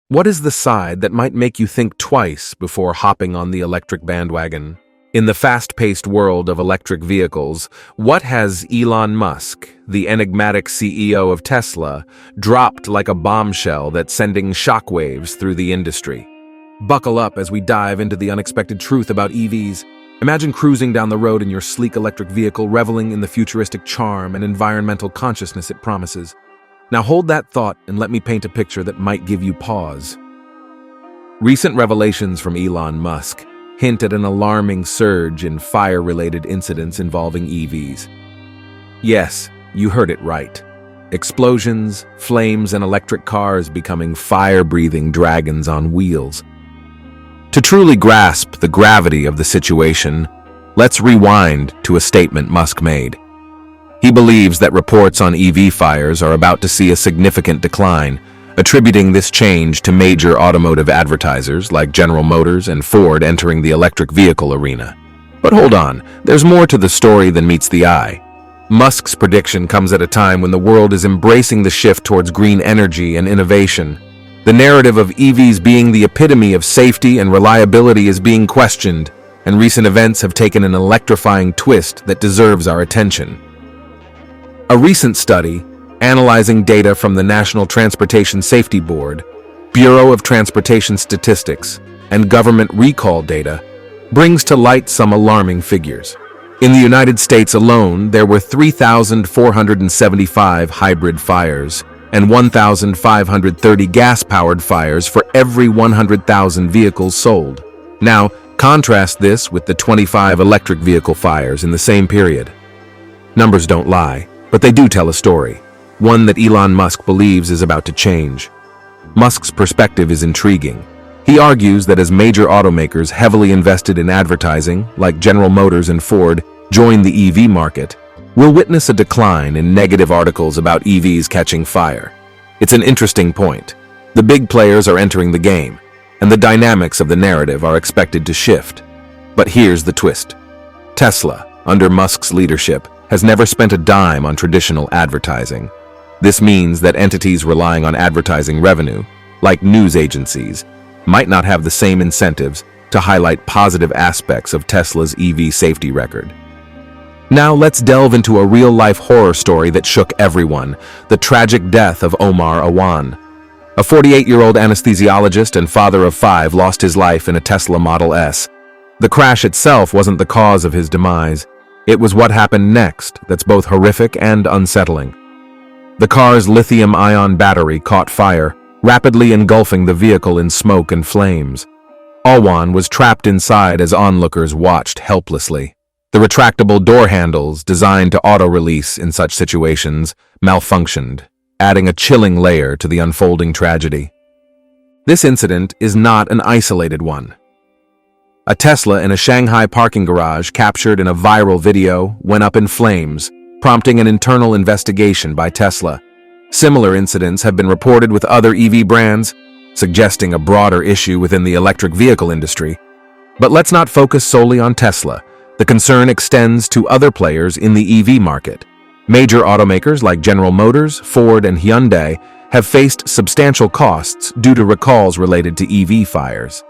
What is the side that might make you think twice before hopping on the electric bandwagon? In the fast-paced world of electric vehicles, what has Elon Musk, the enigmatic CEO of Tesla, dropped like a bombshell that's sending shockwaves through the industry? Buckle up as we dive into the unexpected truth about EVs. Imagine cruising down the road in your sleek electric vehicle, reveling in the futuristic charm and environmental consciousness it promises. Now hold that thought and let me paint a picture that might give you pause. Recent revelations from Elon Musk hint at an alarming surge in fire-related incidents involving EVs. Yes, you heard it right. Explosions, flames, and electric cars becoming fire-breathing dragons on wheels. To truly grasp the gravity of the situation, let's rewind to a statement Musk made. He believes that reports on EV fires are about to see a significant decline, attributing this change to major automotive advertisers like General Motors and Ford entering the electric vehicle arena. But hold on, there's more to the story than meets the eye. Musk's prediction comes at a time when the world is embracing the shift towards green energy and innovation. The narrative of EVs being the epitome of safety and reliability is being questioned, and recent events have taken an electrifying twist that deserves our attention. A recent study, analyzing data from the National Transportation Safety Board, Bureau of Transportation Statistics, and government recall data, brings to light some alarming figures. In the United States alone, there were 3,475 hybrid fires and 1,530 gas-powered fires for every 100,000 vehicles sold. Now, contrast this with the 25 electric vehicle fires in the same period. Numbers don't lie, but they do tell a story, one that Elon Musk believes is about to change. Musk's perspective is intriguing. He argues that as major automakers heavily invested in advertising, like General Motors and Ford, join the EV market, we'll witness a decline in negative articles about EVs catching fire. It's an interesting point. The big players are entering the game, and the dynamics of the narrative are expected to shift. But here's the twist. Tesla, under Musk's leadership, has never spent a dime on traditional advertising. This means that entities relying on advertising revenue, like news agencies, might not have the same incentives to highlight positive aspects of Tesla's EV safety record. Now let's delve into a real-life horror story that shook everyone, the tragic death of Omar Awan. A 48-year-old anesthesiologist and father of 5 lost his life in a Tesla Model S. The crash itself wasn't the cause of his demise. It was what happened next that's both horrific and unsettling. The car's lithium-ion battery caught fire, rapidly engulfing the vehicle in smoke and flames. Awan was trapped inside as onlookers watched helplessly. The retractable door handles, designed to auto-release in such situations, malfunctioned, adding a chilling layer to the unfolding tragedy. This incident is not an isolated one. A Tesla in a Shanghai parking garage captured in a viral video went up in flames, prompting an internal investigation by Tesla. Similar incidents have been reported with other EV brands, suggesting a broader issue within the electric vehicle industry. But let's not focus solely on Tesla. The concern extends to other players in the EV market. Major automakers like General Motors, Ford, and Hyundai have faced substantial costs due to recalls related to EV fires.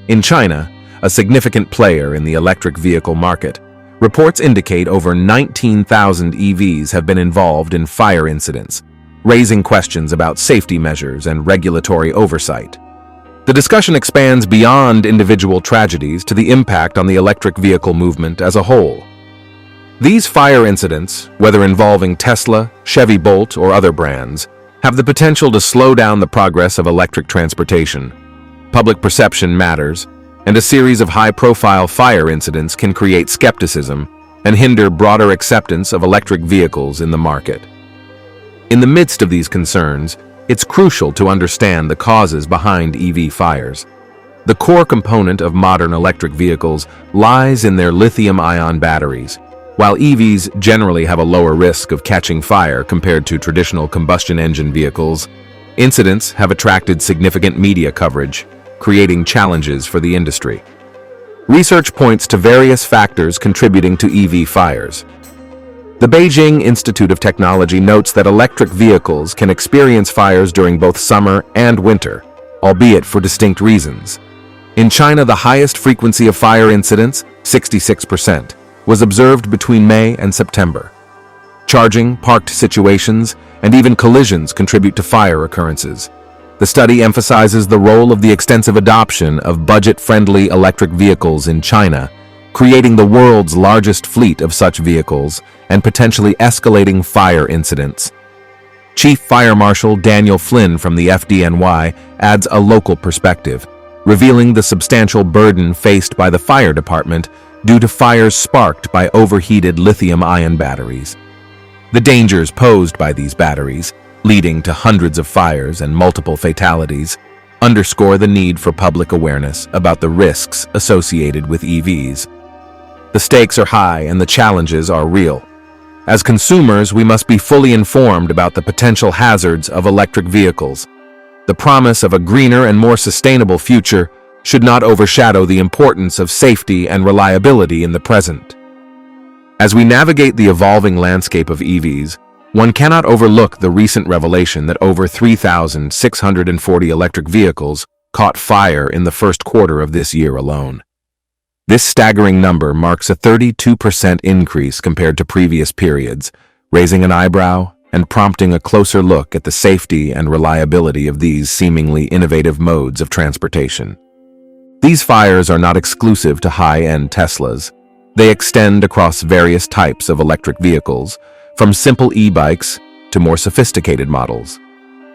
In China, a significant player in the electric vehicle market, reports indicate over 19,000 EVs have been involved in fire incidents, raising questions about safety measures and regulatory oversight. The discussion expands beyond individual tragedies to the impact on the electric vehicle movement as a whole. These fire incidents, whether involving Tesla, Chevy Bolt, or other brands, have the potential to slow down the progress of electric transportation. Public perception matters, and a series of high-profile fire incidents can create skepticism and hinder broader acceptance of electric vehicles in the market. In the midst of these concerns, it's crucial to understand the causes behind EV fires. The core component of modern electric vehicles lies in their lithium-ion batteries. While EVs generally have a lower risk of catching fire compared to traditional combustion engine vehicles, incidents have attracted significant media coverage, creating challenges for the industry. Research points to various factors contributing to EV fires. The Beijing Institute of Technology notes that electric vehicles can experience fires during both summer and winter, albeit for distinct reasons. In China, the highest frequency of fire incidents, 66%, was observed between May and September. Charging, parked situations, and even collisions contribute to fire occurrences. The study emphasizes the role of the extensive adoption of budget-friendly electric vehicles in China, creating the world's largest fleet of such vehicles and potentially escalating fire incidents. Chief Fire Marshal Daniel Flynn from the FDNY adds a local perspective, revealing the substantial burden faced by the fire department due to fires sparked by overheated lithium-ion batteries. The dangers posed by these batteries, leading to hundreds of fires and multiple fatalities, underscore the need for public awareness about the risks associated with EVs. The stakes are high and the challenges are real. As consumers, we must be fully informed about the potential hazards of electric vehicles. The promise of a greener and more sustainable future should not overshadow the importance of safety and reliability in the present. As we navigate the evolving landscape of EVs, one cannot overlook the recent revelation that over 3,640 electric vehicles caught fire in the first quarter of this year alone. This staggering number marks a 32% increase compared to previous periods, raising an eyebrow and prompting a closer look at the safety and reliability of these seemingly innovative modes of transportation. These fires are not exclusive to high-end Teslas. They extend across various types of electric vehicles, from simple e-bikes to more sophisticated models.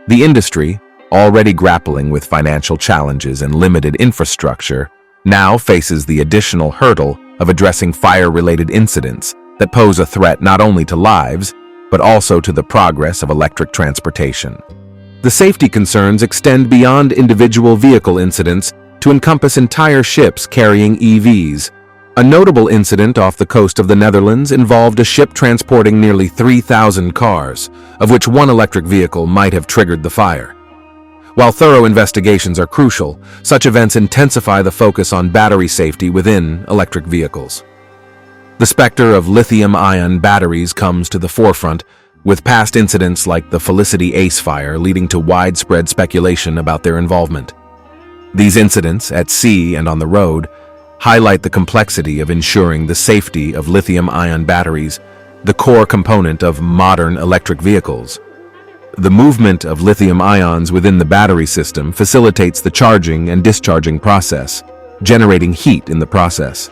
The industry, already grappling with financial challenges and limited infrastructure, now faces the additional hurdle of addressing fire-related incidents that pose a threat not only to lives, but also to the progress of electric transportation. The safety concerns extend beyond individual vehicle incidents to encompass entire ships carrying EVs. A notable incident off the coast of the Netherlands involved a ship transporting nearly 3,000 cars, of which one electric vehicle might have triggered the fire. While thorough investigations are crucial, such events intensify the focus on battery safety within electric vehicles. The specter of lithium-ion batteries comes to the forefront, with past incidents like the Felicity Ace fire leading to widespread speculation about their involvement. These incidents, at sea and on the road, highlight the complexity of ensuring the safety of lithium-ion batteries, the core component of modern electric vehicles. The movement of lithium ions within the battery system facilitates the charging and discharging process, generating heat in the process.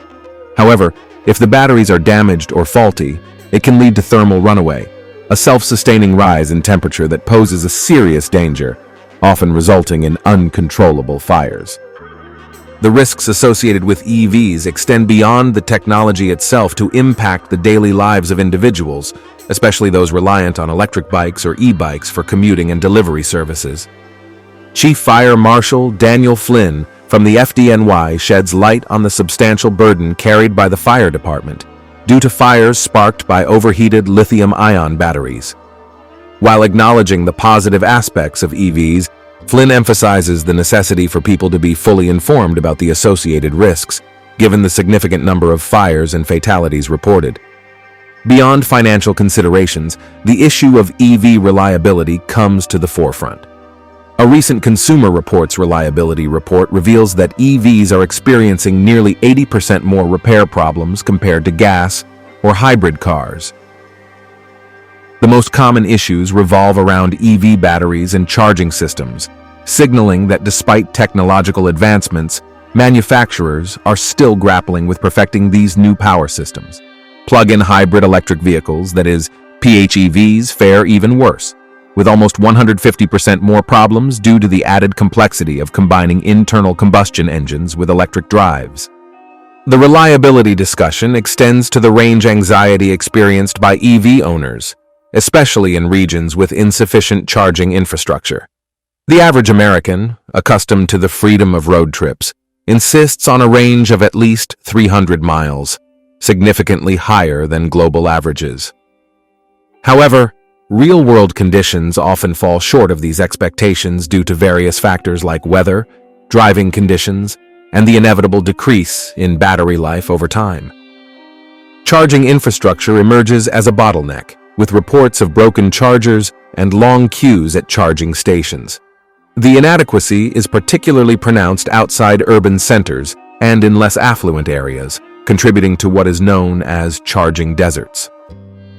However, if the batteries are damaged or faulty, it can lead to thermal runaway, a self-sustaining rise in temperature that poses a serious danger, often resulting in uncontrollable fires. The risks associated with EVs extend beyond the technology itself to impact the daily lives of individuals, especially those reliant on electric bikes or e-bikes for commuting and delivery services. Chief Fire Marshal Daniel Flynn from the FDNY sheds light on the substantial burden carried by the fire department due to fires sparked by overheated lithium-ion batteries. While acknowledging the positive aspects of EVs, Flynn emphasizes the necessity for people to be fully informed about the associated risks, given the significant number of fires and fatalities reported. Beyond financial considerations, the issue of EV reliability comes to the forefront. A recent Consumer Reports reliability report reveals that EVs are experiencing nearly 80% more repair problems compared to gas or hybrid cars. The most common issues revolve around EV batteries and charging systems, signaling that despite technological advancements, manufacturers are still grappling with perfecting these new power systems. Plug-in hybrid electric vehicles, that is, PHEVs, fare even worse, with almost 150% more problems due to the added complexity of combining internal combustion engines with electric drives. The reliability discussion extends to the range anxiety experienced by EV owners, especially in regions with insufficient charging infrastructure. The average American, accustomed to the freedom of road trips, insists on a range of at least 300 miles, significantly higher than global averages. However, real-world conditions often fall short of these expectations due to various factors like weather, driving conditions, and the inevitable decrease in battery life over time. Charging infrastructure emerges as a bottleneck, with reports of broken chargers and long queues at charging stations. The inadequacy is particularly pronounced outside urban centers and in less affluent areas, contributing to what is known as charging deserts.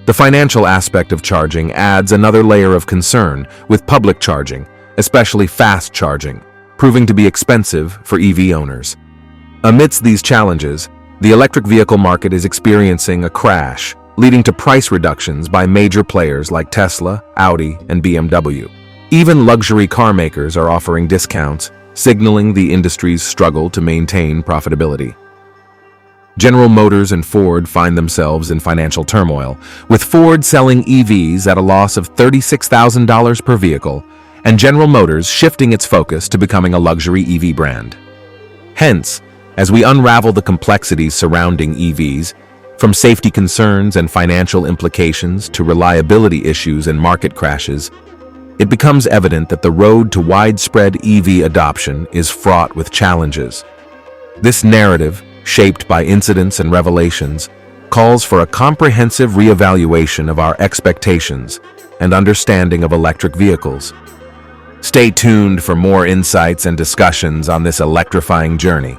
The financial aspect of charging adds another layer of concern with public charging, especially fast charging, proving to be expensive for EV owners. Amidst these challenges, the electric vehicle market is experiencing a crash, leading to price reductions by major players like Tesla, Audi, and BMW. Even luxury car makers are offering discounts, signaling the industry's struggle to maintain profitability. General Motors and Ford find themselves in financial turmoil, with Ford selling EVs at a loss of $36,000 per vehicle, and General Motors shifting its focus to becoming a luxury EV brand. Hence, as we unravel the complexities surrounding EVs, from safety concerns and financial implications to reliability issues and market crashes, it becomes evident that the road to widespread EV adoption is fraught with challenges. This narrative, shaped by incidents and revelations, calls for a comprehensive reevaluation of our expectations and understanding of electric vehicles. Stay tuned for more insights and discussions on this electrifying journey.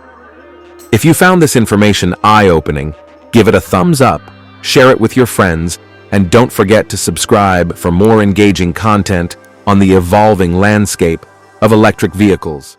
If you found this information eye-opening, give it a thumbs up, share it with your friends, and don't forget to subscribe for more engaging content on the evolving landscape of electric vehicles.